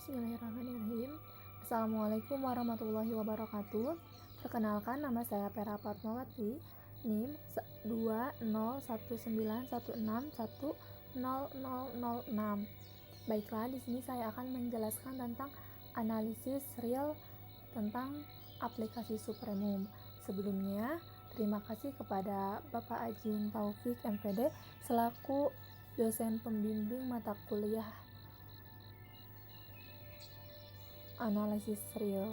Bismillahirrahmanirrahim. Assalamualaikum warahmatullahi wabarakatuh. Perkenalkan, nama saya Pera Fatmawati, NIM 20191610006. Baiklah, di sini saya akan menjelaskan tentang analisis real tentang aplikasi Supremum. Sebelumnya, terima kasih kepada Bapak Ajin Taufik MPD selaku dosen pembimbing mata kuliah analisis real.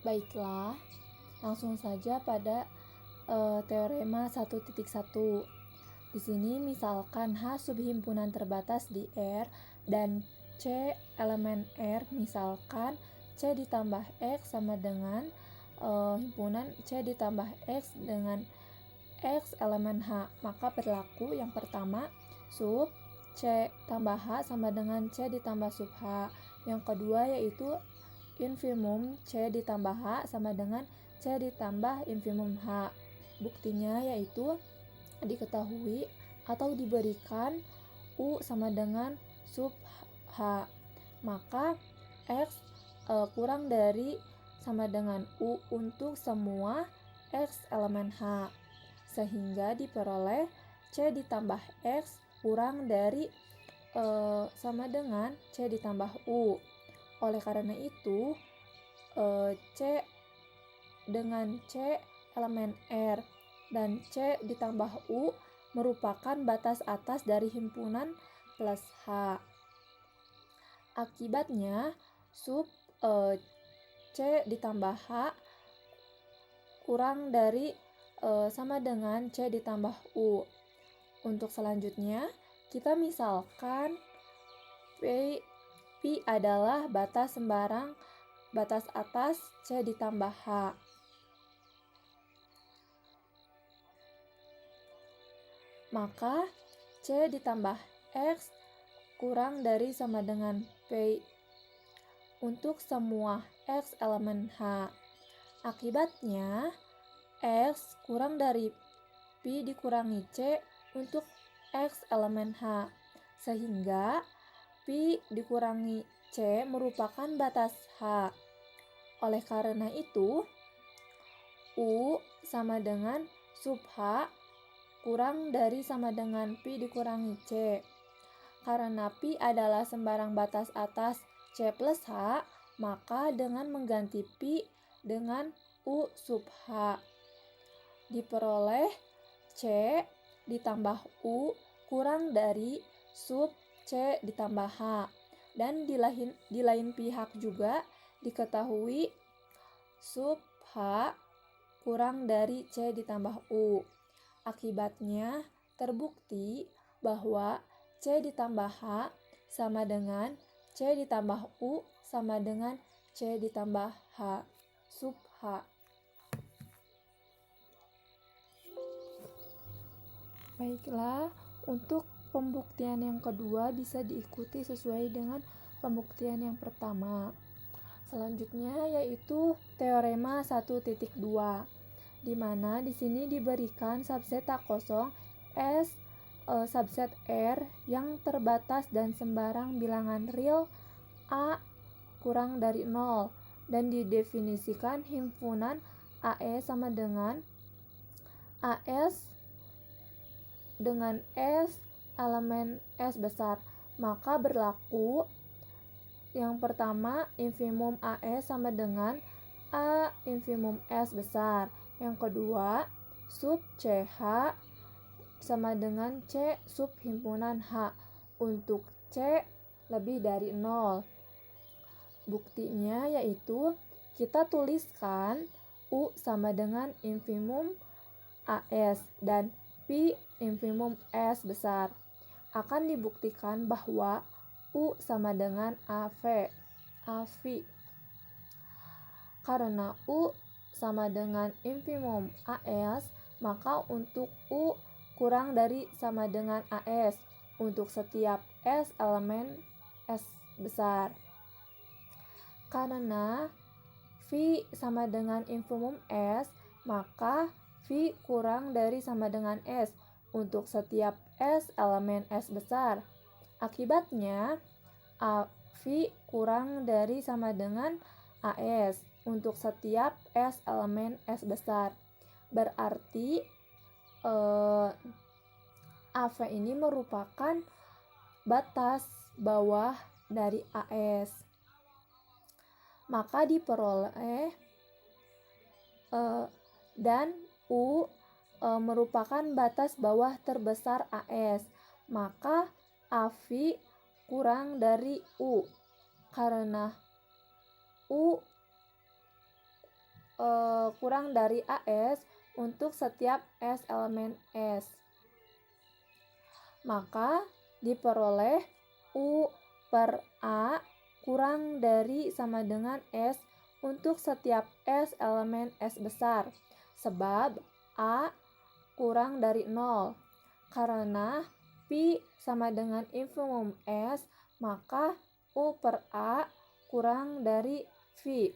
Baiklah, langsung saja pada teorema 1.1. Di sini misalkan H subhimpunan terbatas di R dan C elemen R, misalkan C ditambah X sama dengan himpunan C ditambah X dengan X elemen H, maka berlaku yang pertama sub C tambah H sama dengan C ditambah sub H. Yang kedua yaitu infimum C ditambah H sama dengan C ditambah infimum H. Buktinya yaitu diketahui atau diberikan U sama dengan sub H, maka X kurang dari sama dengan U untuk semua X elemen H, sehingga diperoleh C ditambah X kurang dari sama dengan C ditambah U. Oleh karena itu C dengan C elemen R dan C ditambah U merupakan batas atas dari himpunan plus H. Akibatnya sub C ditambah H kurang dari sama dengan C ditambah U. Untuk selanjutnya, kita misalkan P adalah batas sembarang batas atas C ditambah H. Maka C ditambah X kurang dari sama dengan P untuk semua X elemen H. Akibatnya X kurang dari Pi dikurangi C untuk X elemen H, sehingga Pi dikurangi C merupakan batas H. Oleh karena itu U sama dengan sub H kurang dari sama dengan Pi dikurangi C. Karena Pi adalah sembarang batas atas C plus H, maka dengan mengganti Pi dengan U sub H, diperoleh C ditambah U kurang dari sub C ditambah H. Dan di lain pihak juga diketahui sub H kurang dari C ditambah U. Akibatnya terbukti bahwa C ditambah H sama dengan C ditambah U sama dengan C ditambah H sub H. Baiklah, untuk pembuktian yang kedua bisa diikuti sesuai dengan pembuktian yang pertama. Selanjutnya yaitu teorema 1.2, di mana di sini diberikan subset tak kosong S subset R yang terbatas dan sembarang bilangan real A kurang dari 0, dan didefinisikan himpunan AE sama dengan AS dengan S elemen S besar, maka berlaku yang pertama infimum AE sama dengan A infimum S besar. Yang kedua sub CH sama dengan C sub himpunan H untuk C lebih dari 0. Buktinya yaitu kita tuliskan U sama dengan infimum AS dan Pi infimum S besar. Akan dibuktikan bahwa U sama dengan AV. Karena U sama dengan infimum AS, maka untuk U kurang dari sama dengan AS untuk setiap S elemen S besar. Karena V sama dengan infimum S, maka V kurang dari sama dengan S untuk setiap S elemen S besar. Akibatnya, AV kurang dari sama dengan AS untuk setiap S elemen S besar. Berarti AV ini merupakan batas bawah dari AS. Maka diperoleh dan U merupakan batas bawah terbesar AS. Maka AV kurang dari U karena U kurang dari AS untuk setiap S elemen S. Maka diperoleh U per A kurang dari sama dengan S untuk setiap S elemen S besar, sebab A kurang dari 0. Karena Pi sama dengan infimum S, maka U per A kurang dari V,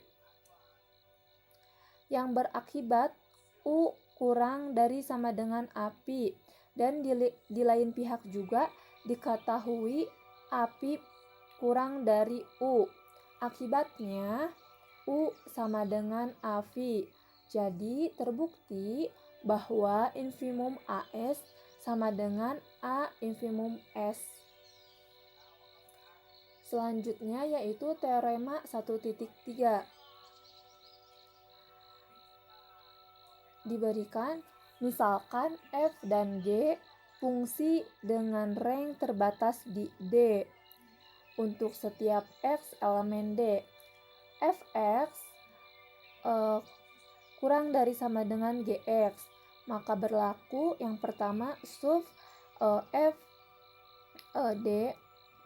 yang berakibat U kurang dari sama dengan API. Dan di lain pihak juga diketahui API kurang dari U. Akibatnya U sama dengan AV. Jadi terbukti bahwa infimum AS sama dengan A infimum S. Selanjutnya yaitu teorema 1.3. Diberikan misalkan F dan G fungsi dengan rank terbatas di D untuk setiap X elemen D. Fx kurang dari sama dengan Gx, maka berlaku yang pertama sub F D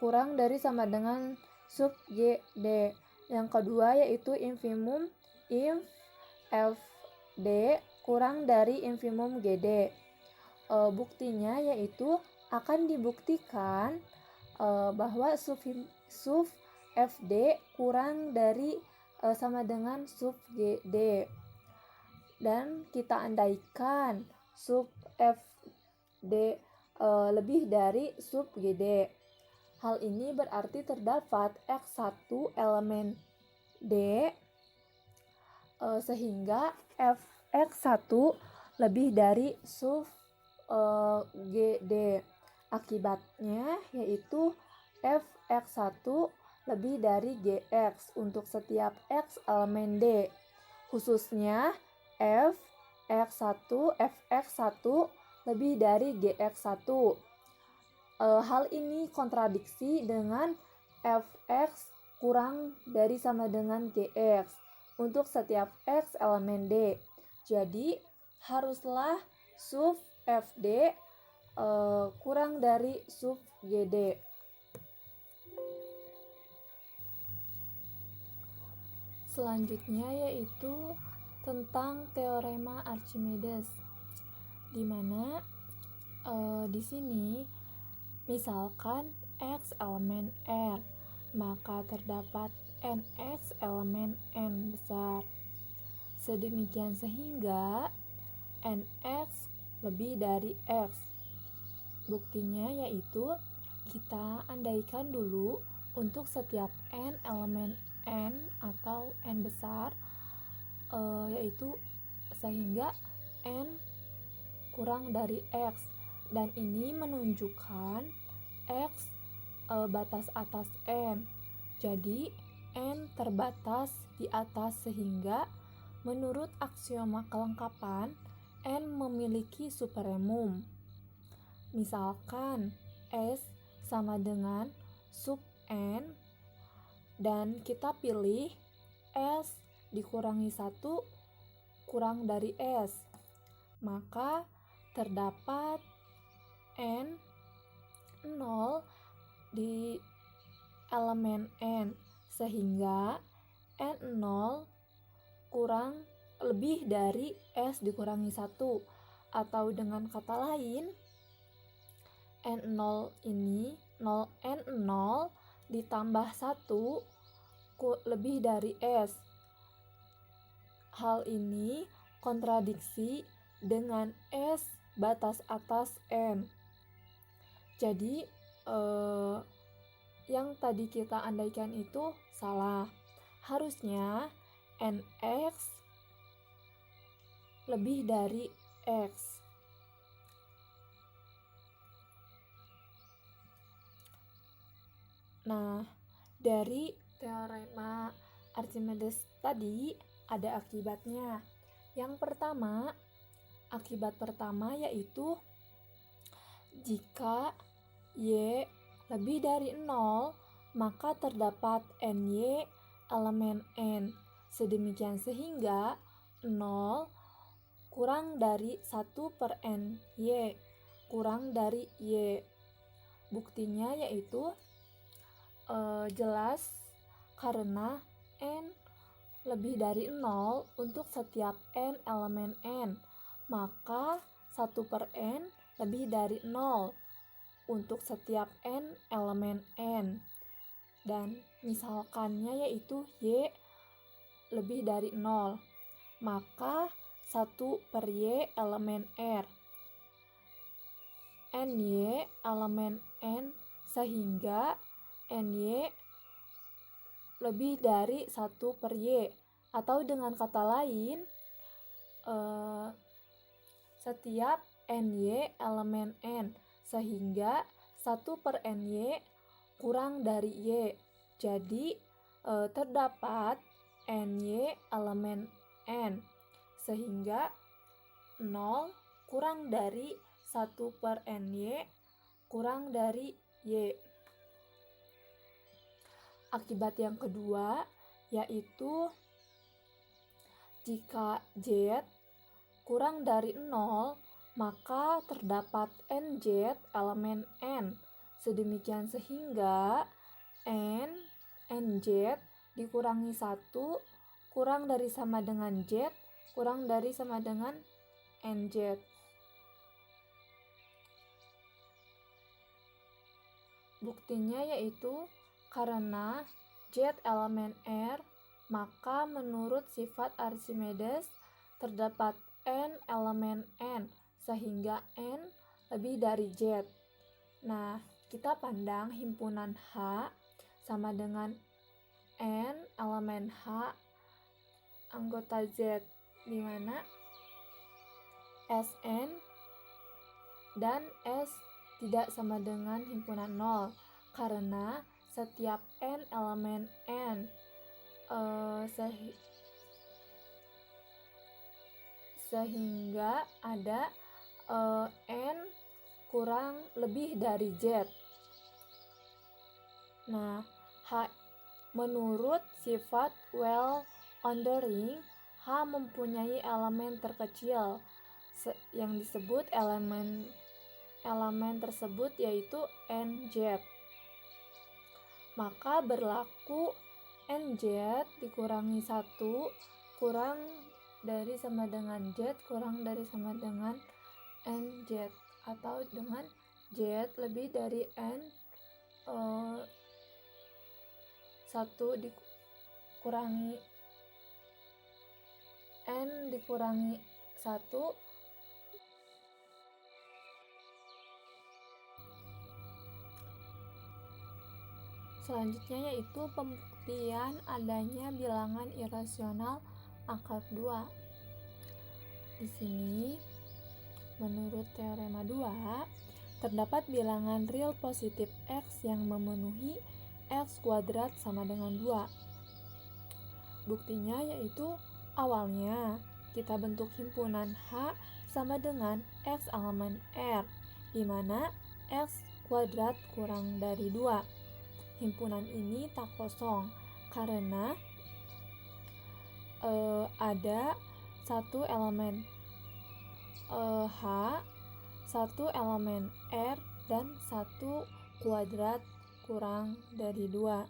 kurang dari sama dengan sub GD. Yang kedua yaitu infimum inf FD kurang dari infimum GD. Buktinya yaitu akan dibuktikan bahwa sub FD kurang dari sama dengan sub GD. Dan kita andaikan sub FD lebih dari sub GD. Hal ini berarti terdapat X1 elemen D sehingga Fx1 lebih dari sub GD. Akibatnya yaitu Fx1 lebih dari Gx untuk setiap X elemen D. Khususnya Fx1 lebih dari Gx1. Hal ini kontradiksi dengan Fx kurang dari sama dengan Gx untuk setiap X elemen D. Jadi haruslah sub FD kurang dari sub GD. Selanjutnya yaitu tentang teorema Archimedes, di mana di sini misalkan X elemen R, maka terdapat NX elemen N besar. Sedemikian sehingga NX lebih dari X. Buktinya yaitu kita andaikan dulu untuk setiap N elemen N atau N besar, yaitu sehingga N kurang dari X, dan ini menunjukkan X batas atas N. Jadi N terbatas di atas sehingga menurut aksioma kelengkapan N memiliki supremum. Misalkan S sama dengan sub N dan kita pilih S dikurangi 1 kurang dari S, maka terdapat N 0 di elemen N, sehingga N0 kurang lebih dari S dikurangi 1, atau dengan kata lain N0 ini N0 ditambah 1 lebih dari S. Hal ini kontradiksi dengan S batas atas N. Jadi yang tadi kita andaikan itu salah. Harusnya NX lebih dari X. Nah, dari teorema Archimedes tadi ada akibatnya. Yang pertama, akibat pertama yaitu jika Y lebih dari 0, maka terdapat NY elemen N. Sedemikian sehingga 0 kurang dari 1 per NY kurang dari Y. Buktinya yaitu jelas karena N lebih dari 0 untuk setiap N elemen N, maka 1 per N lebih dari 0 untuk setiap N elemen N. Dan misalkannya yaitu Y lebih dari 0, maka 1 per Y elemen R. NY elemen N sehingga NY lebih dari 1 per Y. Atau dengan kata lain, setiap NY elemen N sehingga 1 per NY kurang dari Y. Jadi terdapat NY elemen N sehingga 0 kurang dari 1 per NY kurang dari Y. Akibat yang kedua yaitu jika Z kurang dari 0, maka terdapat NZ elemen N. Sedemikian sehingga NZ dikurangi 1 kurang dari sama dengan Z kurang dari sama dengan NZ. Buktinya yaitu karena Z elemen R, maka menurut sifat Archimedes terdapat N elemen N sehingga N lebih dari Z. Nah, kita pandang himpunan H sama dengan N elemen H anggota Z, di mana Sn dan S tidak sama dengan himpunan 0 karena setiap N elemen N sehingga ada N kurang lebih dari Z. Nah, menurut sifat well-ordering, H mempunyai elemen terkecil yang disebut elemen tersebut yaitu NZ. Maka berlaku NZ dikurangi 1 kurang dari sama dengan Z kurang dari sama dengan NZ, atau dengan Z lebih dari N 1 dikurangi N dikurangi 1 Selanjutnya yaitu pembuktian adanya bilangan irasional akar 2. Di sini, menurut teorema 2, terdapat bilangan real positif X yang memenuhi X kuadrat sama dengan 2. Buktinya yaitu awalnya kita bentuk himpunan H sama dengan X elemen R, di mana X kuadrat kurang dari 2. Himpunan ini tak kosong karena ada satu elemen H, satu elemen R, dan satu kuadrat kurang dari 2.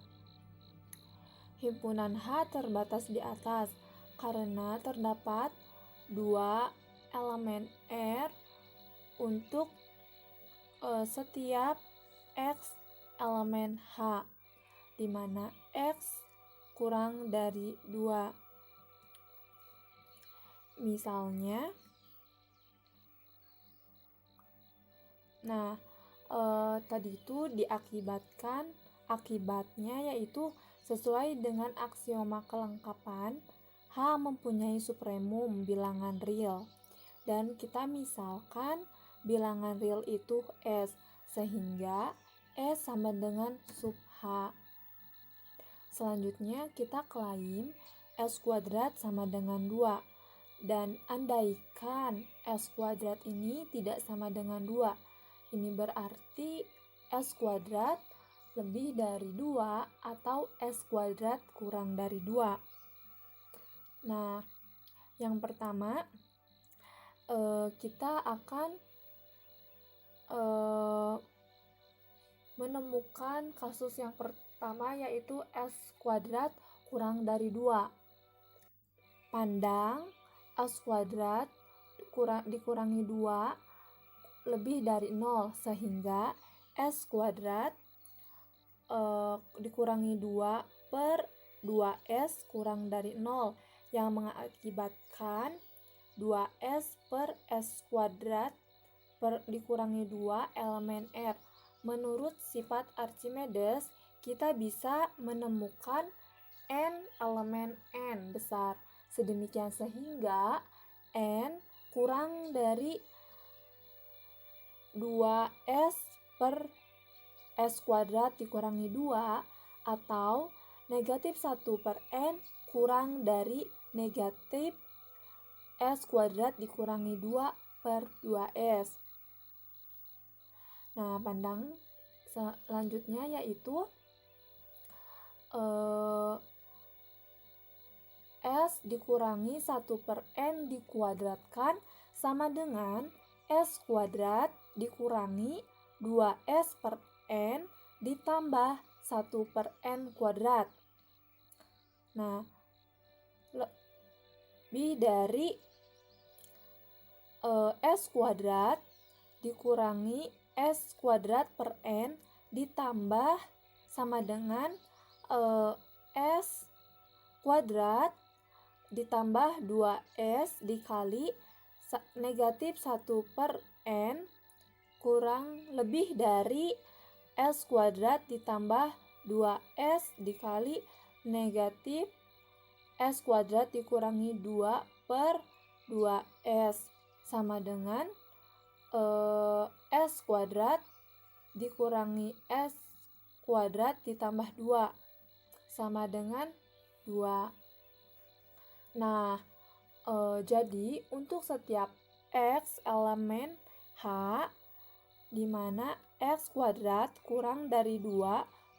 Himpunan H terbatas di atas karena terdapat 2 elemen R untuk setiap X elemen H, di mana X kurang dari 2. Misalnya, Nah, tadi itu akibatnya yaitu sesuai dengan aksioma kelengkapan, H mempunyai supremum bilangan real. Dan kita misalkan bilangan real itu S, sehingga S sama dengan sub H. Selanjutnya kita klaim S kuadrat sama dengan 2. Dan andaikan S kuadrat ini tidak sama dengan 2, ini berarti S kuadrat lebih dari 2 atau S kuadrat kurang dari 2. Nah, yang pertama kita akan menemukan kasus yang pertama yaitu S kuadrat kurang dari 2. Pandang S kuadrat dikurangi 2 lebih dari 0, sehingga S kuadrat dikurangi 2 per 2S kurang dari 0 yang mengakibatkan 2S per S kuadrat dikurangi 2 elemen R. Menurut sifat Archimedes, kita bisa menemukan N elemen N besar. Sedemikian sehingga N kurang dari 2S per S kuadrat dikurangi 2 atau negatif 1 per N kurang dari negatif S kuadrat dikurangi 2 per 2S. Nah, pandang selanjutnya yaitu S dikurangi 1 per N dikuadratkan sama dengan S kuadrat dikurangi 2S per N ditambah 1 per N kuadrat. Nah, lebih dari S kuadrat dikurangi S kuadrat per N ditambah sama dengan S kuadrat ditambah 2S dikali negatif 1 per N kurang lebih dari S kuadrat ditambah 2S dikali negatif S kuadrat dikurangi 2 per 2S sama dengan S kuadrat dikurangi S kuadrat ditambah 2 sama dengan 2. Nah, jadi untuk setiap X elemen H di mana X kuadrat kurang dari 2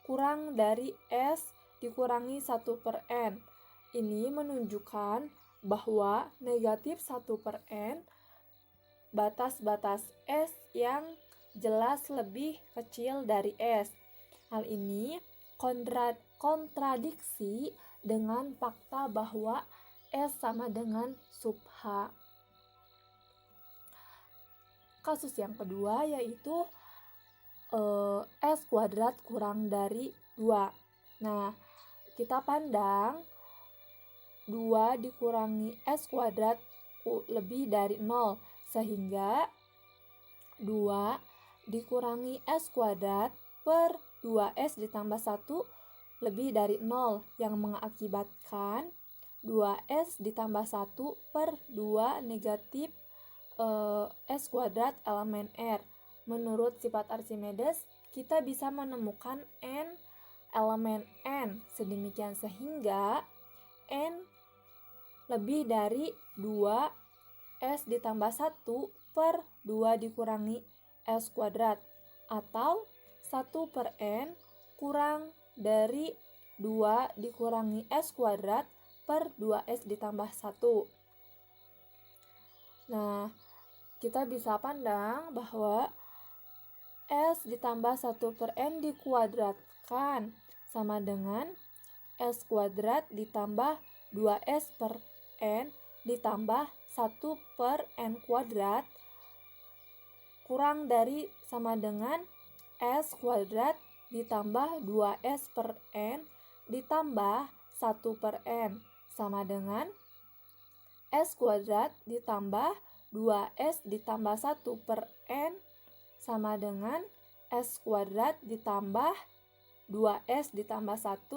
kurang dari S dikurangi 1 per N. Ini menunjukkan bahwa negatif 1 per N batas-batas S yang jelas lebih kecil dari S. Hal ini kontradiksi dengan fakta bahwa S sama dengan sub H. Kasus yang kedua yaitu S kuadrat kurang dari 2. Nah, kita pandang 2 dikurangi S kuadrat lebih dari 0, sehingga 2 dikurangi S kuadrat per 2S ditambah 1 lebih dari 0 yang mengakibatkan 2S ditambah 1 per 2 negatif S kuadrat elemen R. Menurut sifat Archimedes, kita bisa menemukan N elemen N. Sedemikian sehingga N lebih dari 2S ditambah 1 per 2 dikurangi S kuadrat atau 1 per N kurang dari 2 dikurangi S kuadrat per 2S ditambah 1. Nah, kita bisa pandang bahwa S ditambah 1 per N dikuadratkan sama dengan S kuadrat ditambah 2S per N ditambah 1 per N kuadrat kurang dari sama dengan S kuadrat ditambah 2S per N ditambah 1 per N sama dengan S kuadrat ditambah 2S ditambah 1 per N sama dengan S kuadrat ditambah 2S ditambah 1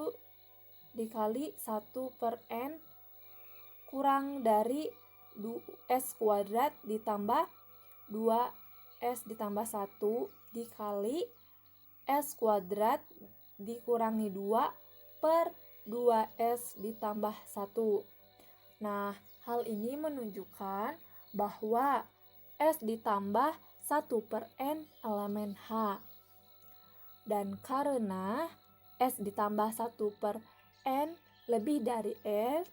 dikali 1 per N kurang dari S kuadrat ditambah 2S ditambah 1 dikali S kuadrat dikurangi 2 per 2S ditambah 1. Nah, hal ini menunjukkan bahwa S ditambah 1 per N elemen H. Dan karena S ditambah 1 per N lebih dari S,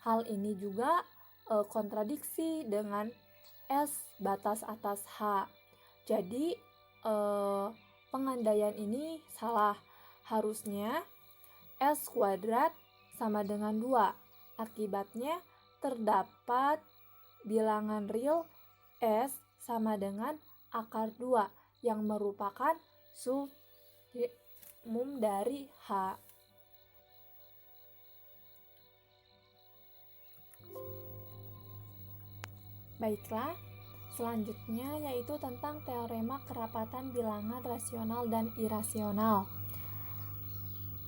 hal ini juga kontradiksi dengan S batas atas H. Jadi pengandaian ini salah. Harusnya S kuadrat sama dengan 2. Akibatnya terdapat bilangan real S sama dengan akar 2 yang merupakan subumum dari H. Baiklah, selanjutnya yaitu tentang teorema kerapatan bilangan rasional dan irasional.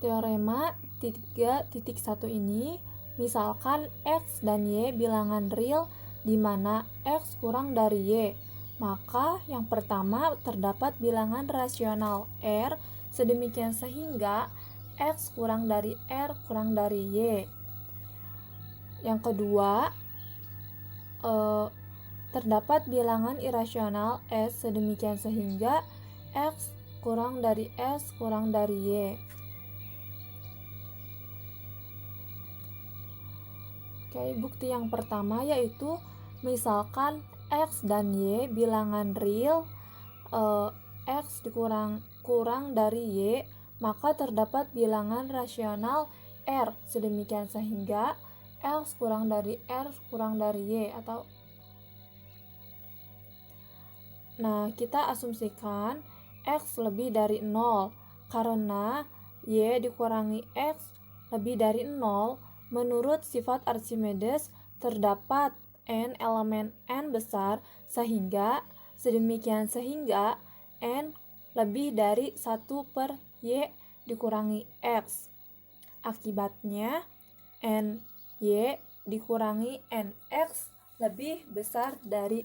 Teorema 3.1 ini, misalkan X dan Y bilangan real di mana X kurang dari Y, maka yang pertama terdapat bilangan rasional R sedemikian sehingga X kurang dari R kurang dari Y. Yang kedua, terdapat bilangan irasional S sedemikian sehingga X kurang dari S kurang dari Y. Oke, bukti yang pertama yaitu misalkan X dan Y bilangan real, X kurang dari Y, maka terdapat bilangan rasional R sedemikian sehingga X kurang dari R kurang dari Y atau kita asumsikan X lebih dari 0 karena Y dikurangi X lebih dari 0. Menurut sifat Archimedes terdapat N elemen N besar sedemikian sehingga N lebih dari 1 per Y dikurangi X. Akibatnya N Y dikurangi NX lebih besar dari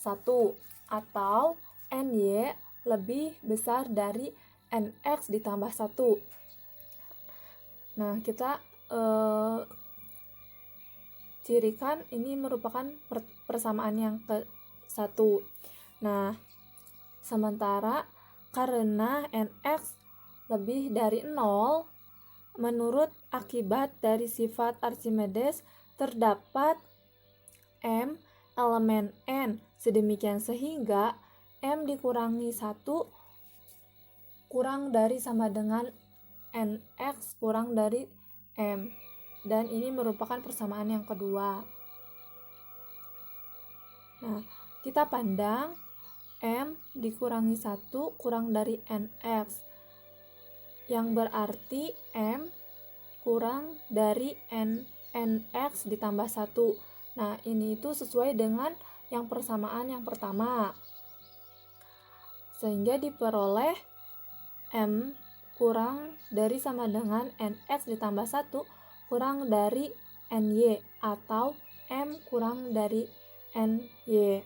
1 atau NY lebih besar dari NX ditambah 1. Nah, kita cirikan ini merupakan persamaan yang ke-1. Nah, sementara karena NX lebih dari 0, menurut akibat dari sifat Archimedes terdapat M elemen N sedemikian sehingga M dikurangi 1 kurang dari sama dengan NX kurang dari M, dan ini merupakan persamaan yang kedua. Nah, kita pandang M dikurangi 1 kurang dari NX, yang berarti M kurang dari NX ditambah 1. Nah, ini itu sesuai dengan yang persamaan yang pertama. Sehingga diperoleh M kurang dari sama dengan NX ditambah 1 kurang dari NY atau M kurang dari NY.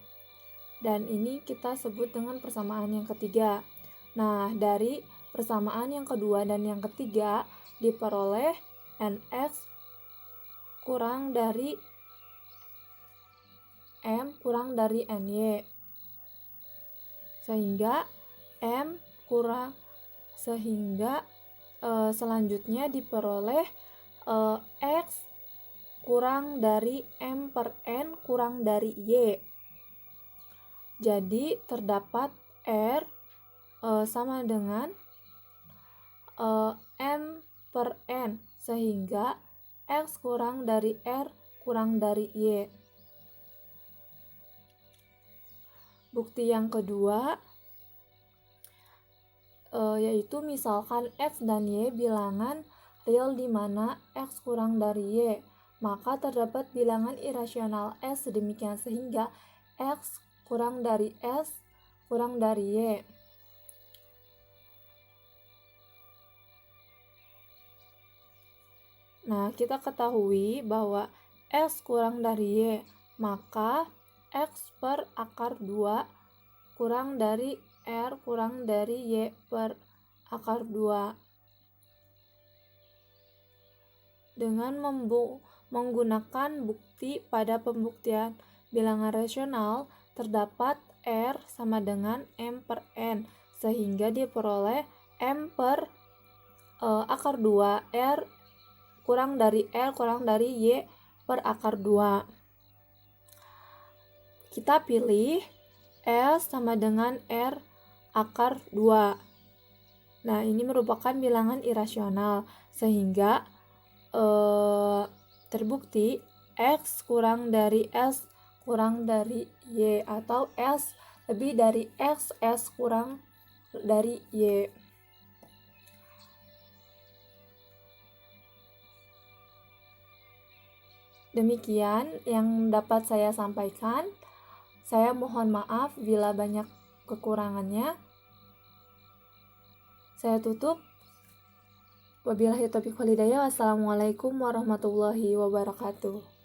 Dan ini kita sebut dengan persamaan yang ketiga. Nah, dari persamaan yang kedua dan yang ketiga diperoleh NX kurang dari M kurang dari NY. Sehingga selanjutnya diperoleh X kurang dari M per N kurang dari Y. Jadi terdapat R sama dengan M per N sehingga X kurang dari R kurang dari Y. Bukti yang kedua yaitu misalkan X dan Y bilangan real di mana X kurang dari Y, maka terdapat bilangan irasional S sedemikian sehingga X kurang dari S kurang dari Y. Nah, kita ketahui bahwa X kurang dari Y, maka X per akar 2 kurang dari R kurang dari Y per akar 2. Dengan menggunakan bukti pada pembuktian bilangan rasional, terdapat R sama dengan M per N, sehingga diperoleh M per akar 2 R kurang dari R kurang dari Y per akar 2. Kita pilih S sama dengan R akar 2. Nah, ini merupakan bilangan irasional, sehingga terbukti X kurang dari S kurang dari Y, atau S lebih dari X, S kurang dari Y. Demikian yang dapat saya sampaikan. Saya mohon maaf bila banyak kekurangannya. Saya tutup. Wabillahi taufiq wal hidayah. Wassalamualaikum warahmatullahi wabarakatuh.